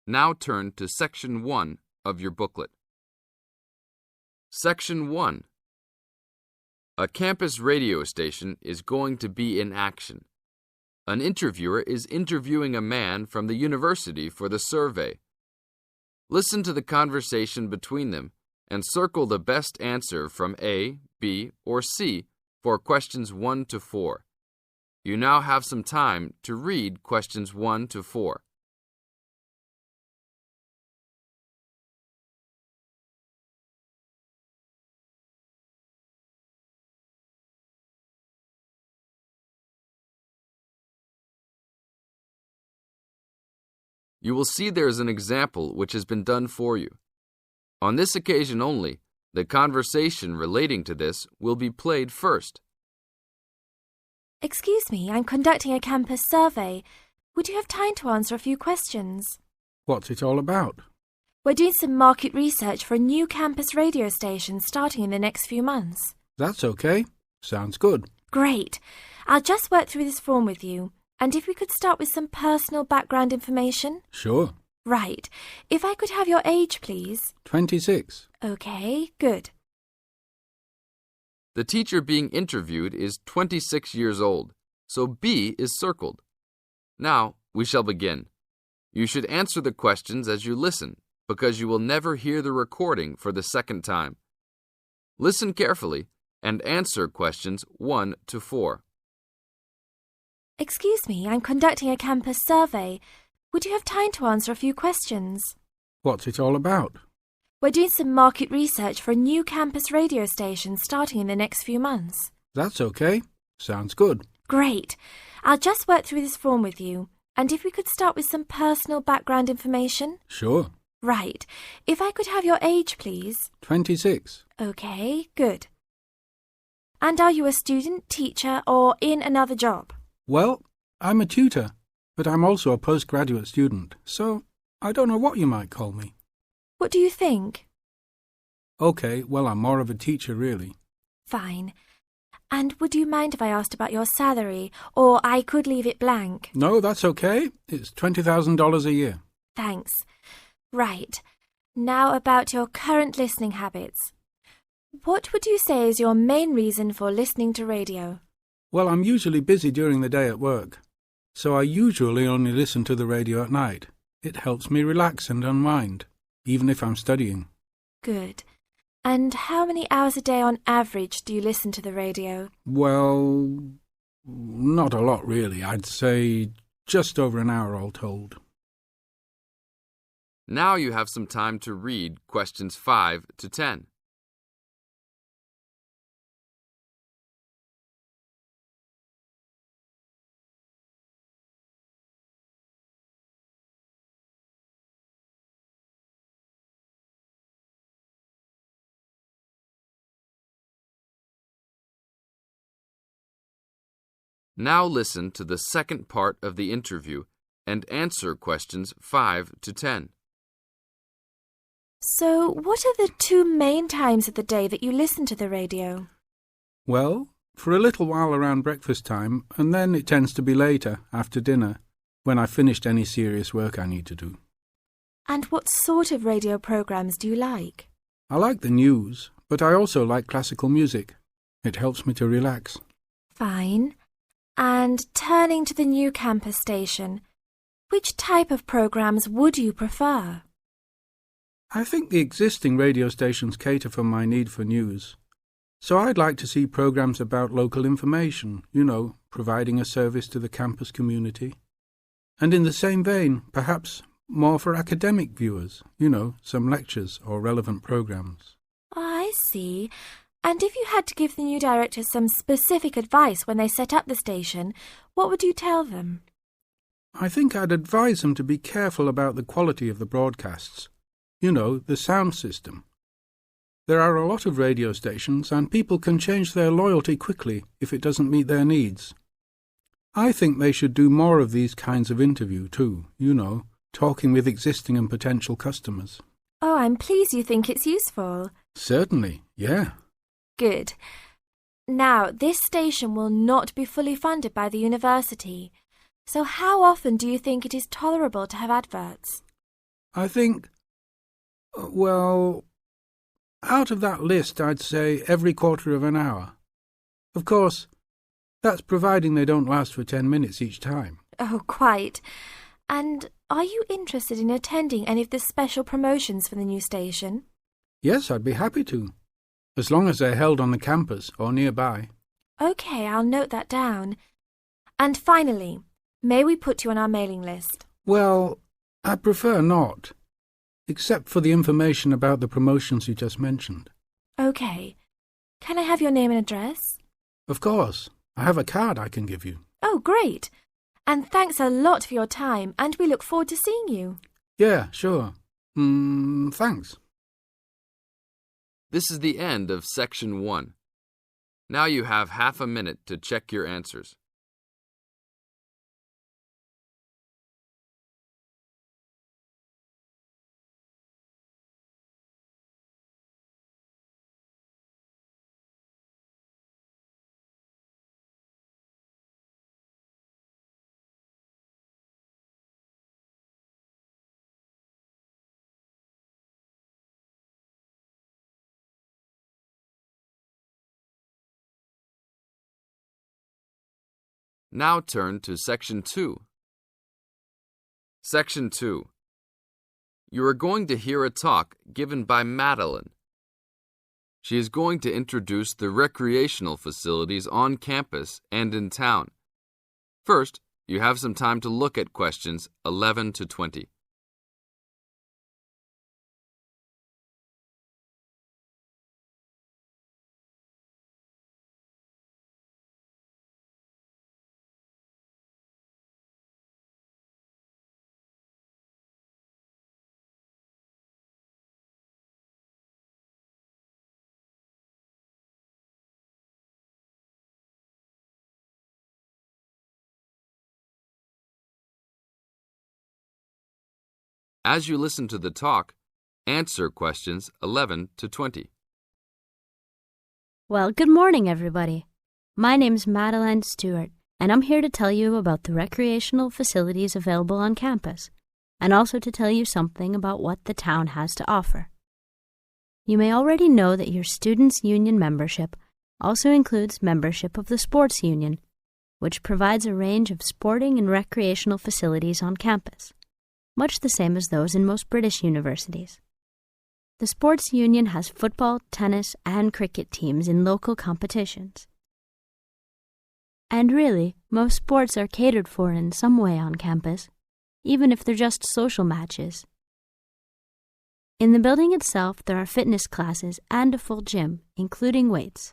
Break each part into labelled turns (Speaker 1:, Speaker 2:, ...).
Speaker 1: Now turn to Section 1 of your booklet. Section 1. A campus radio station is going to be in action. An interviewer is interviewing a man from the university for the survey. Listen to the conversation between them and circle the best answer from A, B, or C for questions 1 to 4. You now have some time to read questions 1 to 4. You will see there is an example which has been done for you. On this occasion only, the conversation relating to this will be played first.
Speaker 2: Excuse me, I'm conducting a campus survey. Would you have time to answer a few questions?
Speaker 3: What's it all about?
Speaker 2: We're doing some market research for a new campus radio station starting in the next few months.
Speaker 3: That's okay. Sounds good.
Speaker 2: Great. I'll just work through this form with you. And if we could start with some personal background information?
Speaker 3: Sure.
Speaker 2: Right. If I could have your age, please.
Speaker 3: 26.
Speaker 2: Okay, good.
Speaker 1: The teacher being interviewed is 26 years old, so B is circled. Now, we shall begin. You should answer the questions as you listen, because you will never hear the recording for the second time. Listen carefully and answer questions 1 to 4.
Speaker 2: Excuse me, I'm conducting a campus survey. Would you have time to answer a few questions?
Speaker 3: What's it all about?
Speaker 2: We're doing some market research for a new campus radio station starting in the next few months.
Speaker 3: That's okay. Sounds good.
Speaker 2: Great. I'll just work through this form with you. And if we could start with some personal background information?
Speaker 3: Sure.
Speaker 2: Right. If I could have your age, please.
Speaker 3: 26.
Speaker 2: Okay, good. And are you a student, teacher, or in another job?
Speaker 3: Well, I'm a tutor, but I'm also a postgraduate student, so I don't know what you might call me.
Speaker 2: What do you think?
Speaker 3: Okay, well, I'm more of a teacher, really.
Speaker 2: Fine. And would you mind if I asked about your salary, or I could leave it blank?
Speaker 3: No, that's okay. It's $20,000 a year.
Speaker 2: Thanks. Right. Now about your current listening habits. What would you say is your main reason for listening to radio?
Speaker 3: Well, I'm usually busy during the day at work, so I usually only listen to the radio at night. It helps me relax and unwind, even if I'm studying.
Speaker 2: Good. And how many hours a day on average do you listen to the radio?
Speaker 3: Well, not a lot really. I'd say just over an hour all told.
Speaker 1: Now you have some time to read questions 5 to 10. Now listen to the second part of the interview and answer questions 5 to 10.
Speaker 2: So, what are the 2 main times of the day that you listen to the radio?
Speaker 3: Well, for a little while around breakfast time, and then it tends to be later, after dinner, when I've finished any serious work I need to do.
Speaker 2: And what sort of radio programs do you like?
Speaker 3: I like the news, but I also like classical music. It helps me to relax.
Speaker 2: Fine. And turning to the new campus station, which type of programs would you prefer?
Speaker 3: I think the existing radio stations cater for my need for news. So I'd like to see programs about local information, providing a service to the campus community. And in the same vein, perhaps more for academic viewers, some lectures or relevant programs.
Speaker 2: I see. And if you had to give the new director some specific advice when they set up the station, what would you tell them?
Speaker 3: I think I'd advise them to be careful about the quality of the broadcasts. The sound system. There are a lot of radio stations and people can change their loyalty quickly if it doesn't meet their needs. I think they should do more of these kinds of interview too, talking with existing and potential customers.
Speaker 2: Oh, I'm pleased you think it's useful.
Speaker 3: Certainly, yeah.
Speaker 2: Good. Now, this station will not be fully funded by the university. So how often do you think it is tolerable to have adverts?
Speaker 3: I think, well, out of that list I'd say every quarter of an hour. Of course, that's providing they don't last for 10 minutes each time.
Speaker 2: Oh, quite. And are you interested in attending any of the special promotions for the new station?
Speaker 3: Yes, I'd be happy to, as long as they're held on the campus or nearby.
Speaker 2: OK, I'll note that down. And finally, may we put you on our mailing list?
Speaker 3: Well, I'd prefer not, except for the information about the promotions you just mentioned.
Speaker 2: OK. Can I have your name and address?
Speaker 3: Of course. I have a card I can give you.
Speaker 2: Oh, great. And thanks a lot for your time, and we look forward to seeing you.
Speaker 3: Yeah, sure. Thanks.
Speaker 1: This is the end of Section 1. Now you have half a minute to check your answers. Now turn to Section 2. Section 2. You are going to hear a talk given by Madeline. She is going to introduce the recreational facilities on campus and in town. First, you have some time to look at questions 11 to 20. As you listen to the talk, answer questions 11 to 20.
Speaker 4: Well, good morning, everybody. My name's Madeline Stewart, and I'm here to tell you about the recreational facilities available on campus, and also to tell you something about what the town has to offer. You may already know that your Students' Union membership also includes membership of the Sports Union, which provides a range of sporting and recreational facilities on campus, much the same as those in most British universities. The Sports Union has football, tennis, and cricket teams in local competitions. And really, most sports are catered for in some way on campus, even if they're just social matches. In the building itself, there are fitness classes and a full gym, including weights.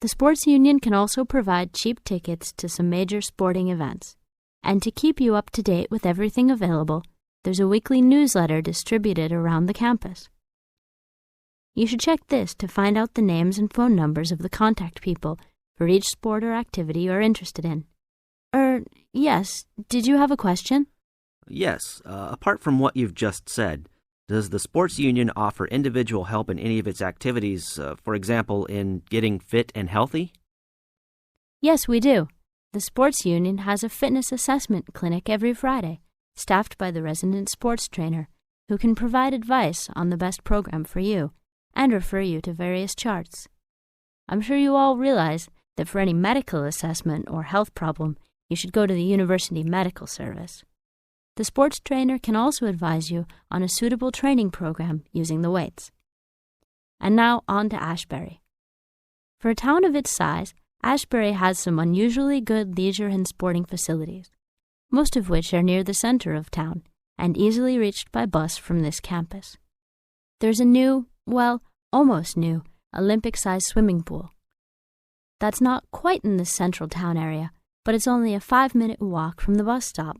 Speaker 4: The Sports Union can also provide cheap tickets to some major sporting events. And to keep you up to date with everything available, there's a weekly newsletter distributed around the campus. You should check this to find out the names and phone numbers of the contact people for each sport or activity you're interested in. Yes, did you have a question?
Speaker 5: Yes, apart from what you've just said, does the Sports Union offer individual help in any of its activities, for example, in getting fit and healthy?
Speaker 4: Yes, we do. The Sports Union has a fitness assessment clinic every Friday, staffed by the resident sports trainer, who can provide advice on the best program for you and refer you to various charts. I'm sure you all realize that for any medical assessment or health problem, you should go to the University Medical Service. The sports trainer can also advise you on a suitable training program using the weights. And now on to Ashbury. For a town of its size, Ashbury has some unusually good leisure and sporting facilities, most of which are near the center of town and easily reached by bus from this campus. There's a new, well, almost new, Olympic-sized swimming pool. That's not quite in the central town area, but it's only a 5-minute walk from the bus stop.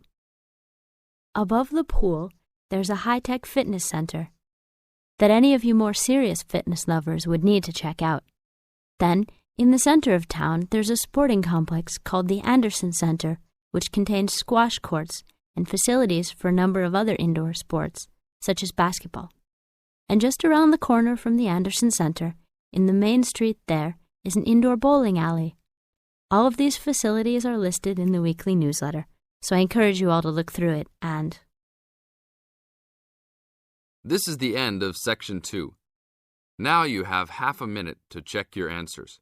Speaker 4: Above the pool, there's a high-tech fitness center that any of you more serious fitness lovers would need to check out. Then, in the center of town, there's a sporting complex called the Anderson Center, which contains squash courts and facilities for a number of other indoor sports, such as basketball. And just around the corner from the Anderson Center, in the main street there, is an indoor bowling alley. All of these facilities are listed in the weekly newsletter, so I encourage you all to look through it and
Speaker 1: This is the end of Section 2. Now you have half a minute to check your answers.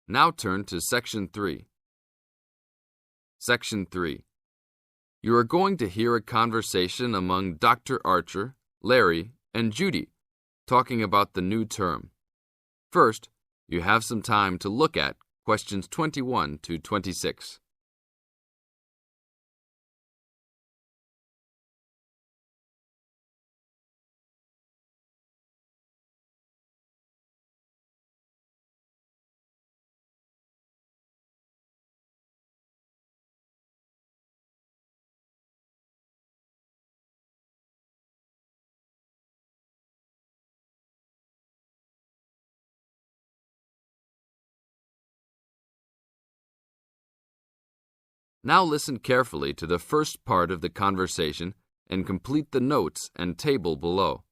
Speaker 1: Now turn to Section 3. Section 3. You are going to hear a conversation among Dr. Archer, Larry, and Judy, talking about the new term. First, you have some time to look at questions 21 to 26. Now listen carefully to the first part of the conversation and complete the notes and table below.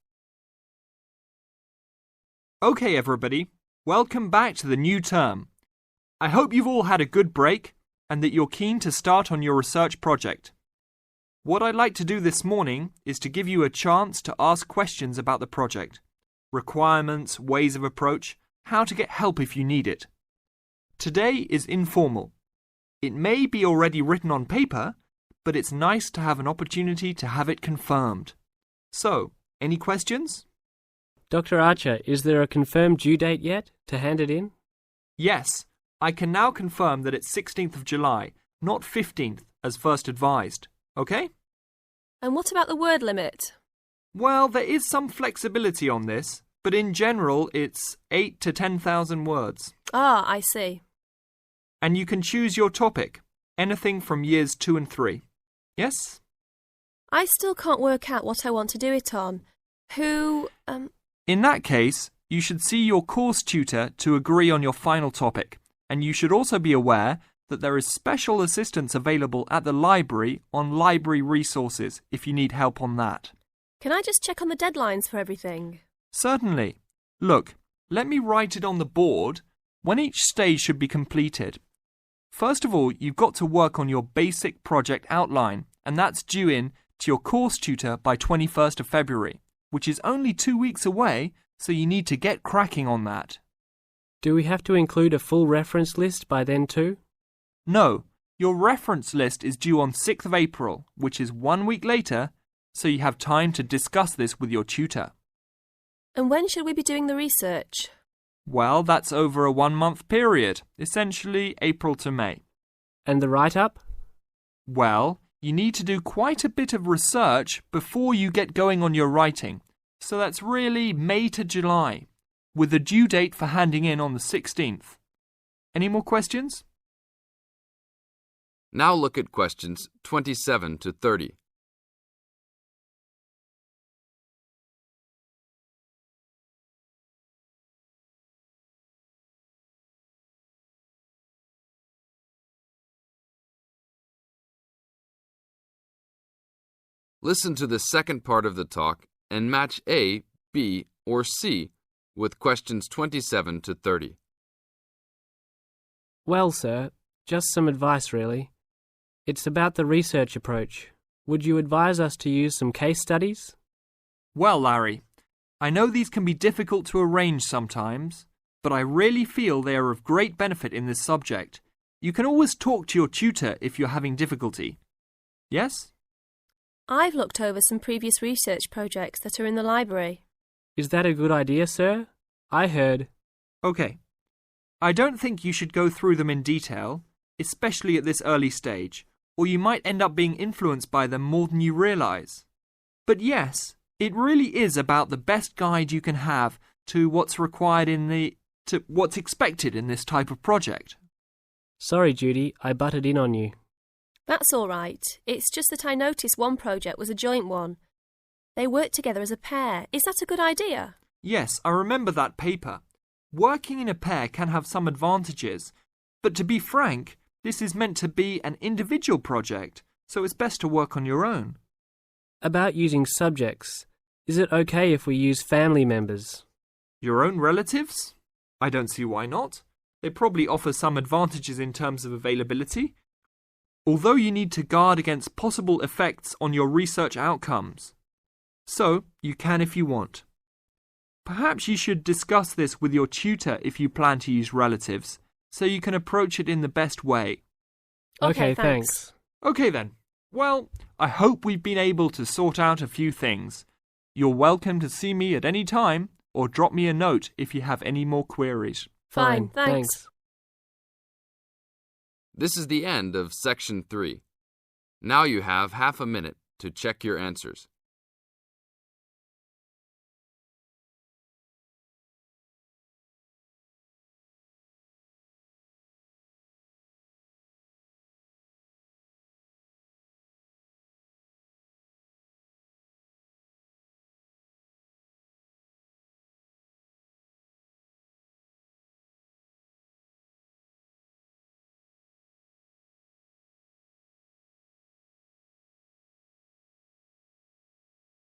Speaker 6: Okay, everybody, welcome back to the new term. I hope you've all had a good break and that you're keen to start on your research project. What I'd like to do this morning is to give you a chance to ask questions about the project, requirements, ways of approach, how to get help if you need it. Today is informal. It may be already written on paper, but it's nice to have an opportunity to have it confirmed. So, any questions?
Speaker 7: Dr. Archer, is there a confirmed due date yet to hand it in?
Speaker 6: Yes, I can now confirm that it's 16th of July, not 15th, as first advised. Okay?
Speaker 8: And what about the word limit?
Speaker 6: Well, there is some flexibility on this, but in general it's 8 to 10,000 words.
Speaker 8: Ah, I see.
Speaker 6: And you can choose your topic, anything from years 2 and 3. Yes?
Speaker 8: I still can't work out what I want to do it on.
Speaker 6: In that case, you should see your course tutor to agree on your final topic, and you should also be aware that there is special assistance available at the library on library resources if you need help on that.
Speaker 8: Can I just check on the deadlines for everything?
Speaker 6: Certainly. Look, let me write it on the board when each stage should be completed. First of all, you've got to work on your basic project outline, and that's due in to your course tutor by 21st of February, which is only 2 weeks away, so you need to get cracking on that.
Speaker 7: Do we have to include a full reference list by then too?
Speaker 6: No, your reference list is due on 6th of April, which is 1 week later, so you have time to discuss this with your tutor.
Speaker 8: And when should we be doing the research?
Speaker 6: Well, that's over a 1-month period, essentially April to May.
Speaker 7: And the write-up?
Speaker 6: Well, you need to do quite a bit of research before you get going on your writing, so that's really May to July, with the due date for handing in on the 16th. Any more questions?
Speaker 1: Now look at questions 27 to 30. Listen to the second part of the talk and match A, B, or C with questions 27 to 30.
Speaker 7: Well, sir, just some advice really. It's about the research approach. Would you advise us to use some case studies?
Speaker 6: Well, Larry, I know these can be difficult to arrange sometimes, but I really feel they are of great benefit in this subject. You can always talk to your tutor if you're having difficulty. Yes?
Speaker 8: I've looked over some previous research projects that are in the library.
Speaker 7: Is that a good idea, sir? I heard.
Speaker 6: Okay. I don't think you should go through them in detail, especially at this early stage, or you might end up being influenced by them more than you realise. But yes, it really is about the best guide you can have to what's required to what's expected in this type of project.
Speaker 7: Sorry, Judy, I butted in on you.
Speaker 8: That's all right. It's just that I noticed one project was a joint one. They work together as a pair. Is that a good idea?
Speaker 6: Yes, I remember that paper. Working in a pair can have some advantages, but to be frank, this is meant to be an individual project, so it's best to work on your own.
Speaker 7: About using subjects, is it okay if we use family members?
Speaker 6: Your own relatives? I don't see why not. They probably offer some advantages in terms of availability, although you need to guard against possible effects on your research outcomes. So, you can if you want. Perhaps you should discuss this with your tutor if you plan to use relatives, so you can approach it in the best way.
Speaker 7: Okay, thanks.
Speaker 6: Okay then. Well, I hope we've been able to sort out a few things. You're welcome to see me at any time, or drop me a note if you have any more queries.
Speaker 8: Fine, thanks.
Speaker 1: This is the end of Section 3. Now you have half a minute to check your answers.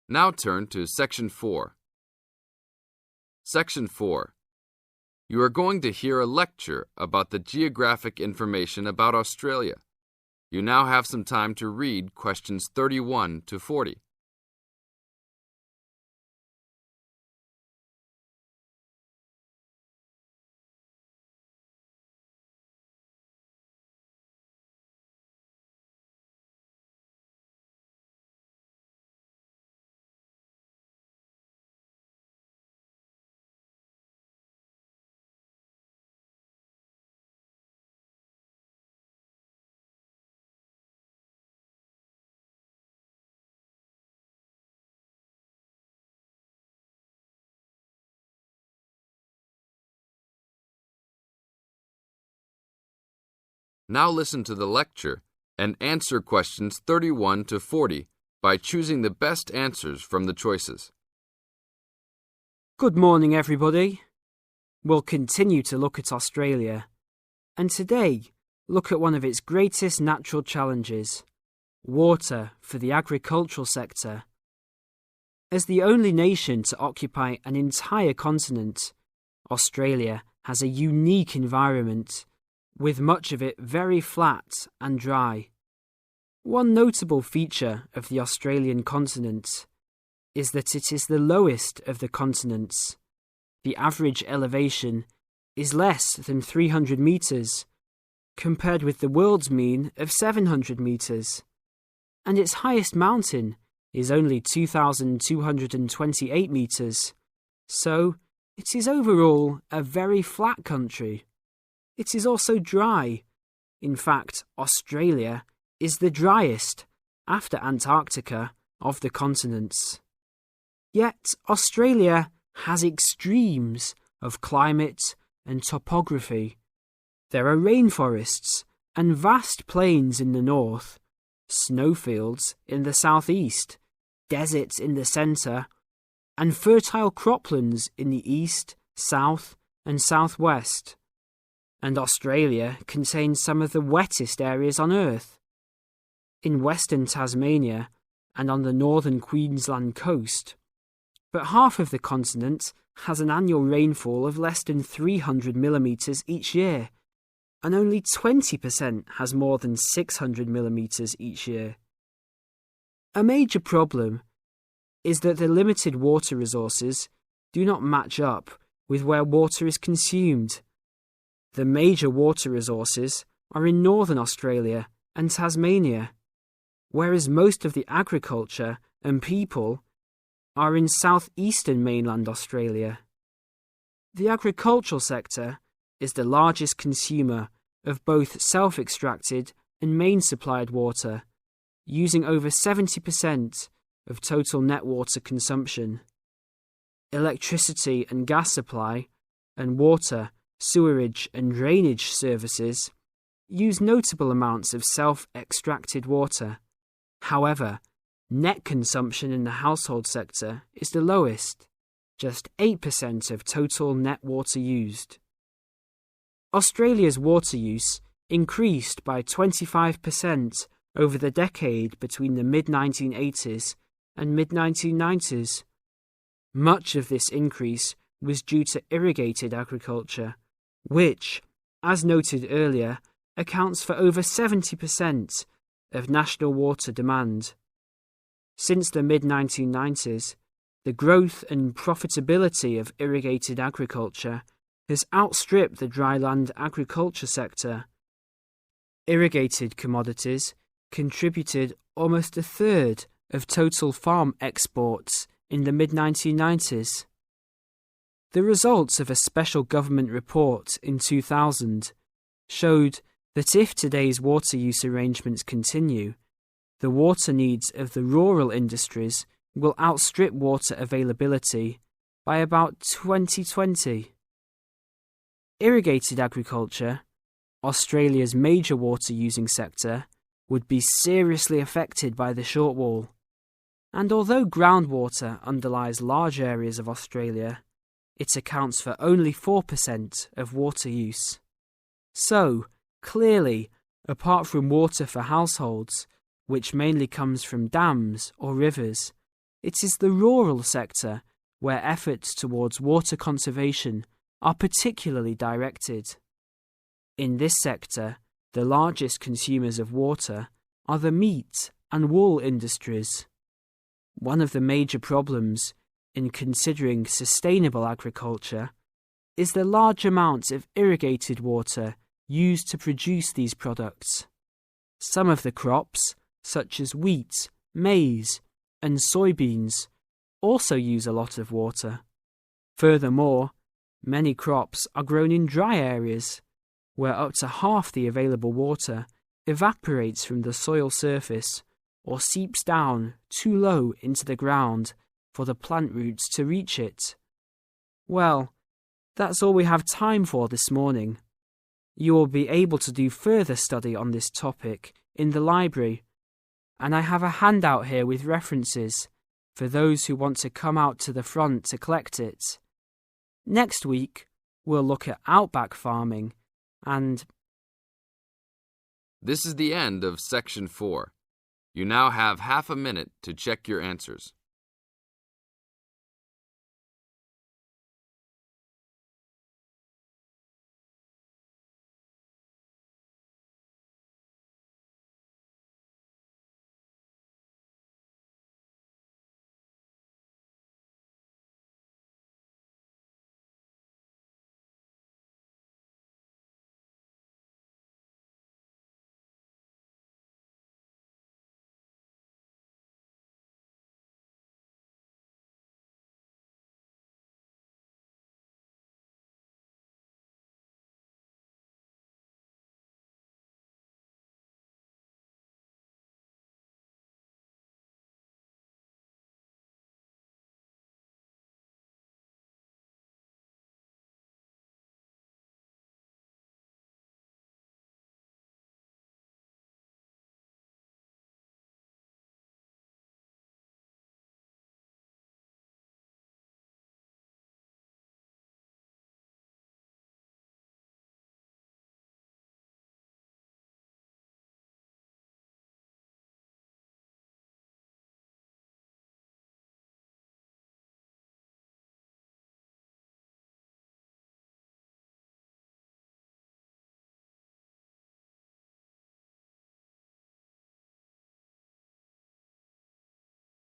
Speaker 1: Now turn to Section 4. Section 4. You are going to hear a lecture about the geographic information about Australia. You now have some time to read questions 31 to 40. Now listen to the lecture and answer questions 31 to 40 by choosing the best answers from the choices.
Speaker 9: Good morning, everybody. We'll continue to look at Australia, and today look at one of its greatest natural challenges, water for the agricultural sector. As the only nation to occupy an entire continent, Australia has a unique environment, with much of it very flat and dry. One notable feature of the Australian continent is that it is the lowest of the continents. The average elevation is less than 300 metres, compared with the world's mean of 700 metres, and its highest mountain is only 2,228 metres, so it is overall a very flat country. It is also dry. In fact, Australia is the driest, after Antarctica, of the continents. Yet Australia has extremes of climate and topography. There are rainforests and vast plains in the north, snowfields in the southeast, deserts in the centre, and fertile croplands in the east, south, and southwest. And Australia contains some of the wettest areas on Earth. In western Tasmania and on the northern Queensland coast, but half of the continent has an annual rainfall of less than 300 millimetres each year, and only 20% has more than 600 millimetres each year. A major problem is that the limited water resources do not match up with where water is consumed. The major water resources are in northern Australia and Tasmania, whereas most of the agriculture and people are in southeastern mainland Australia. The agricultural sector is the largest consumer of both self-extracted and main-supplied water, using over 70% of total net water consumption. Electricity and gas supply and water, sewerage and drainage services use notable amounts of self-extracted water. However, Net consumption in the household sector is the lowest, just 8% of total net water used. Australia's water use increased by 25% over the decade between the mid-1980s and mid-1990s. Much of this increase was due to irrigated agriculture, which, as noted earlier, accounts for over 70% of national water demand. Since the mid-1990s, the growth and profitability of irrigated agriculture has outstripped the dryland agriculture sector. Irrigated commodities contributed almost a third of total farm exports in the mid-1990s. The results of a special government report in 2000 showed that if today's water use arrangements continue, the water needs of the rural industries will outstrip water availability by about 2020. Irrigated agriculture, Australia's major water-using sector, would be seriously affected by the shortfall. And although groundwater underlies large areas of Australia, it accounts for only 4% of water use. So, clearly, apart from water for households, which mainly comes from dams or rivers, it is the rural sector where efforts towards water conservation are particularly directed. In this sector, the largest consumers of water are the meat and wool industries. One of the major problems in considering sustainable agriculture is the large amounts of irrigated water used to produce these products. Some of the crops, such as wheat, maize, and soybeans, also use a lot of water. Furthermore, many crops are grown in dry areas, where up to half the available water evaporates from the soil surface or seeps down too low into the ground for the plant roots to reach it. Well, that's all we have time for this morning. You will be able to do further study on this topic in the library, and I have a handout here with references for those who want to come out to the front to collect it. Next week, we'll look at outback farming and...
Speaker 1: This is the end of Section 4. You now have half a minute to check your answers.